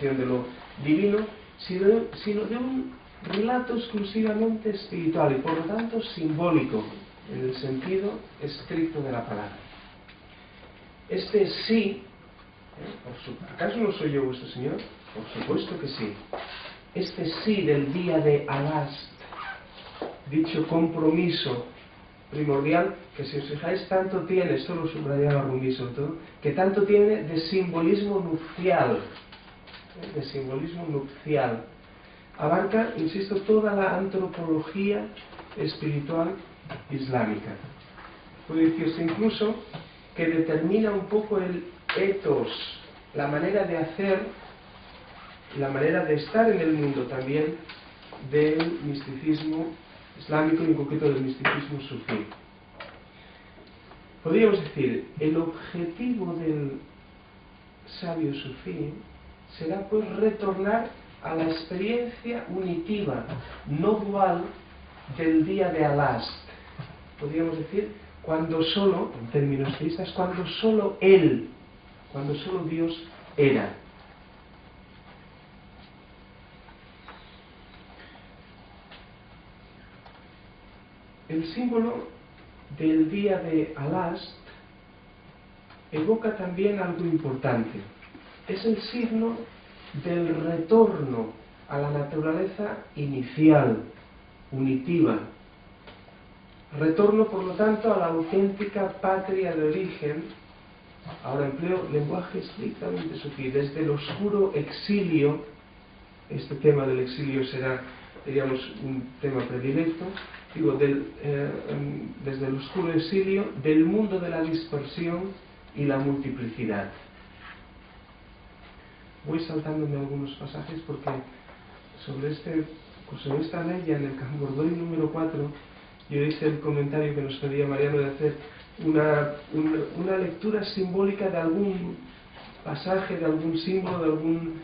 representación de lo divino, sino de un relato exclusivamente espiritual y por lo tanto simbólico en el sentido estricto de la palabra. Este sí, ¿acaso no soy yo vuestro Señor? Por supuesto que sí. Este sí del día de Alast, dicho compromiso primordial, que si os fijáis tanto tiene, esto lo subrayaba Rumi sobre todo, que tanto tiene de simbolismo nupcial, abarca, insisto, toda la antropología espiritual islámica. Puede decirse incluso que determina un poco el ethos, la manera de hacer, la manera de estar en el mundo también del misticismo islámico y en concreto del misticismo sufí. Podríamos decir, el objetivo del sabio sufí será pues retornar a la experiencia unitiva, no dual, del día de Alast. Podríamos decir, cuando solo, en términos teístas, cuando solo Él, cuando solo Dios era. El símbolo del día de Alast evoca también algo importante. Es el signo del retorno a la naturaleza inicial, unitiva. Retorno, por lo tanto, a la auténtica patria de origen. Ahora empleo lenguaje estrictamente sufí. Desde el oscuro exilio, este tema del exilio será, diríamos, un tema predilecto, digo, desde el oscuro exilio del mundo de la dispersión y la multiplicidad. Voy saltándome algunos pasajes porque sobre esta ley, en el Cambordoy número 4, yo hice el comentario que nos pedía Mariano de hacer una lectura simbólica de algún pasaje, de algún símbolo, de algún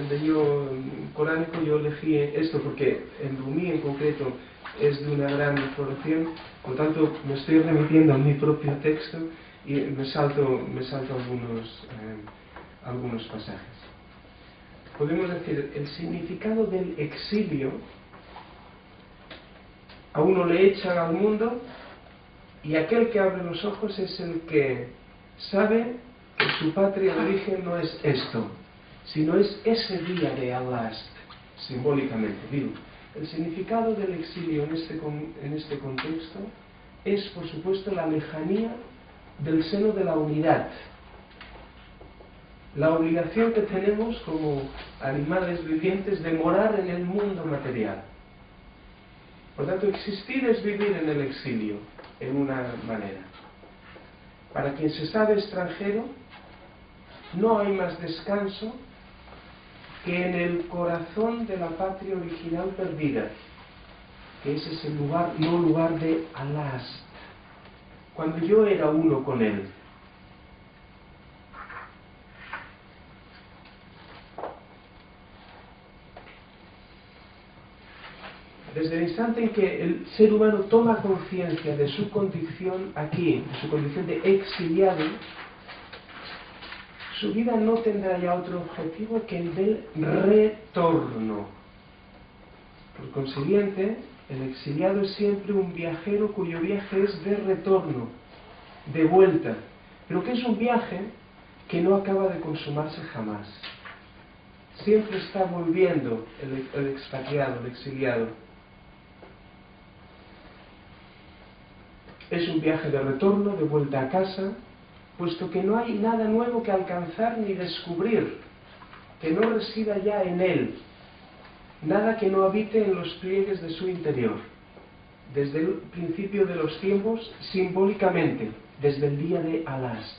deyo coránico. Yo elegí esto porque en Rumi en concreto es de una gran exploración, por lo tanto me estoy remitiendo a mi propio texto y me salto algunos pasajes. Podemos decir, el significado del exilio: a uno le echan al mundo y aquel que abre los ojos es el que sabe que su patria de origen no es esto, sino es ese día de Alast, simbólicamente. Digo, el significado del exilio en este contexto es, por supuesto, la lejanía del seno de la unidad, la obligación que tenemos como animales vivientes de morar en el mundo material. Por tanto, existir es vivir en el exilio, en una manera. Para quien se sabe extranjero, no hay más descanso que en el corazón de la patria original perdida, que ese es el lugar, no lugar de Alast, cuando yo era uno con Él. Desde el instante en que el ser humano toma conciencia de su condición aquí, de su condición de exiliado, su vida no tendrá ya otro objetivo que el del retorno. Por consiguiente, el exiliado es siempre un viajero cuyo viaje es de retorno, de vuelta, pero que es un viaje que no acaba de consumarse jamás. Siempre está volviendo el expatriado, el exiliado. Es un viaje de retorno, de vuelta a casa, puesto que no hay nada nuevo que alcanzar ni descubrir, que no resida ya en él, nada que no habite en los pliegues de su interior. Desde el principio de los tiempos, simbólicamente, desde el día de Alast.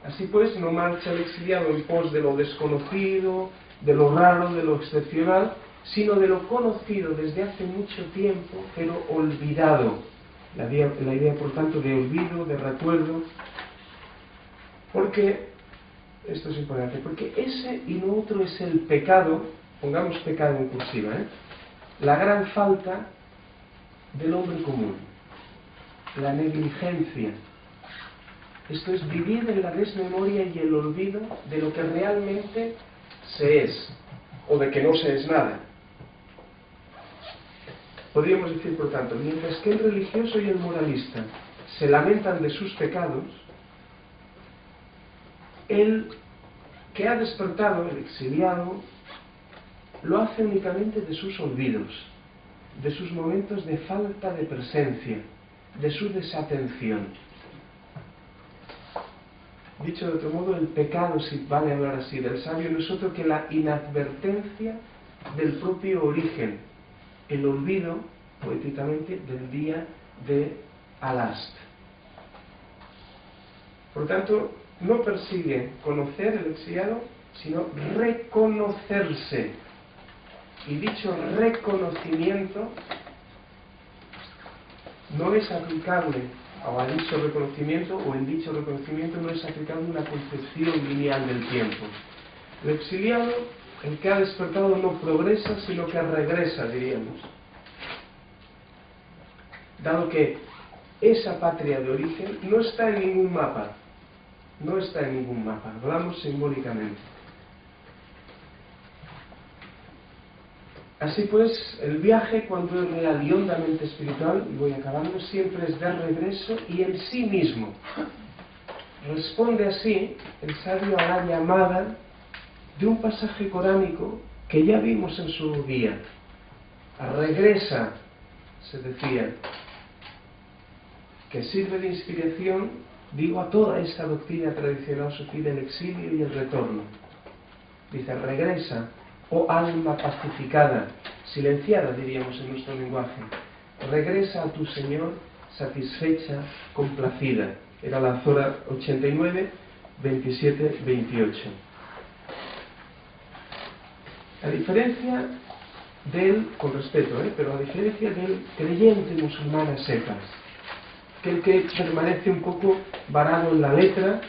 Así pues, no marcha el exiliado en pos de lo desconocido, de lo raro, de lo excepcional, sino de lo conocido desde hace mucho tiempo, pero olvidado. La idea, por tanto, de olvido, de recuerdo, porque, esto es importante, porque ese y lo otro es el pecado, pongamos pecado en cursiva, la gran falta del hombre común, la negligencia. Esto es vivir en la desmemoria y el olvido de lo que realmente se es, o de que no se es nada. Podríamos decir, por tanto, mientras que el religioso y el moralista se lamentan de sus pecados, el que ha despertado, el exiliado, lo hace únicamente de sus olvidos, de sus momentos de falta de presencia, de su desatención. Dicho de otro modo, el pecado, si vale hablar así, del sabio no es otro que la inadvertencia del propio origen, el olvido, poéticamente, del día de Alast. Por tanto, no persigue conocer el exiliado, sino reconocerse. Y dicho reconocimiento no es aplicable, o a dicho reconocimiento, o en dicho reconocimiento no es aplicable una concepción lineal del tiempo. El exiliado, el que ha despertado, no progresa, sino que regresa, diríamos. Dado que esa patria de origen no está en ningún mapa, hablamos simbólicamente. Así pues, el viaje, cuando es real y hondamente espiritual, y voy acabando, siempre es de regreso y en sí mismo. Responde así el sabio a la llamada de un pasaje coránico que ya vimos en su día. Regresa, se decía, que sirve de inspiración, digo, a toda esta doctrina tradicional sufí del exilio y el retorno. Dice, regresa, oh alma pacificada, silenciada diríamos en nuestro lenguaje, regresa a tu Señor satisfecha, complacida. Era la Zora 89, 27, 28. A diferencia del, con respeto, pero a diferencia del creyente musulmán a secas, aquel que permanece un poco varado en la letra,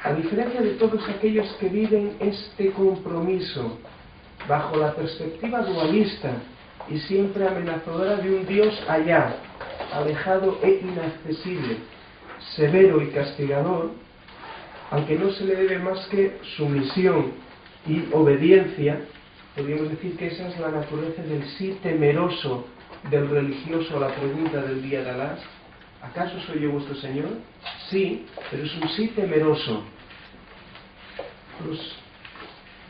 a diferencia de todos aquellos que viven este compromiso bajo la perspectiva dualista y siempre amenazadora de un Dios allá, alejado e inaccesible, severo y castigador, aunque no se le debe más que sumisión y obediencia, podríamos decir que esa es la naturaleza del sí temeroso del religioso a la pregunta del día de Alás. ¿Acaso soy yo vuestro Señor? Sí, pero es un sí temeroso. Los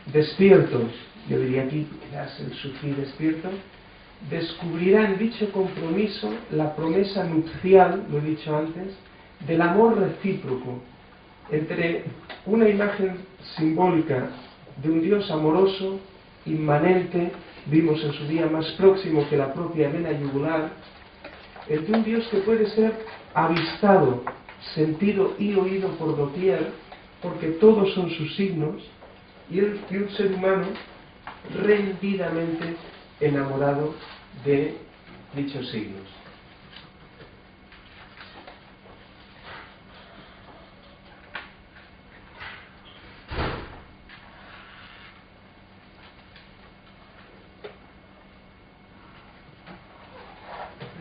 despiertos, yo diría aquí quizás el sufí despierto, descubrirán dicho compromiso la promesa nupcial, lo he dicho antes, del amor recíproco entre una imagen simbólica de un Dios amoroso, inmanente, vimos en su día más próximo que la propia vena yugular, el de un Dios que puede ser avistado, sentido y oído por doquier, porque todos son sus signos, y el de un ser humano rendidamente enamorado de dichos signos.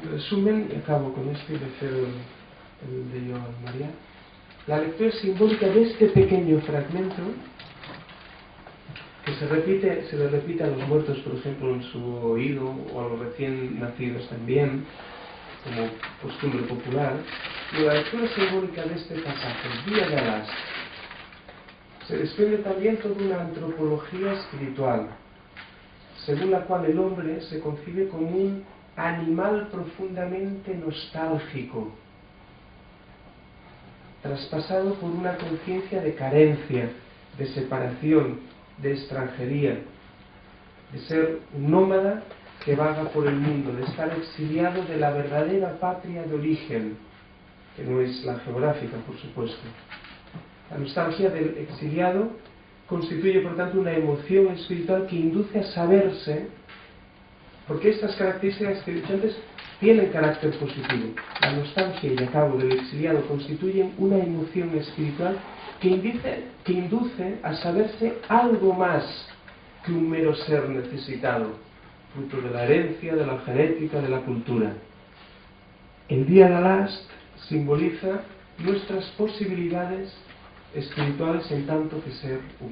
En resumen, y acabo con esto y de hacer el de Joan María, la lectura simbólica de este pequeño fragmento que se le repite a los muertos, por ejemplo, en su oído, o a los recién nacidos también, como costumbre popular. Y la lectura simbólica de este pasaje, el día de Alás, se desprende también toda una antropología espiritual, según la cual el hombre se concibe como un animal profundamente nostálgico, traspasado por una conciencia de carencia, de separación, de extranjería, de ser un nómada que vaga por el mundo, de estar exiliado de la verdadera patria de origen, que no es la geográfica, por supuesto. La nostalgia del exiliado constituye, por tanto, una emoción espiritual que induce a saberse, porque estas características que he dicho antes tienen carácter positivo. La nostalgia, y acabo, del exiliado constituyen una emoción espiritual que induce a saberse algo más que un mero ser necesitado, fruto de la herencia, de la genética, de la cultura. El día de Alast simboliza nuestras posibilidades espirituales en tanto que ser humano.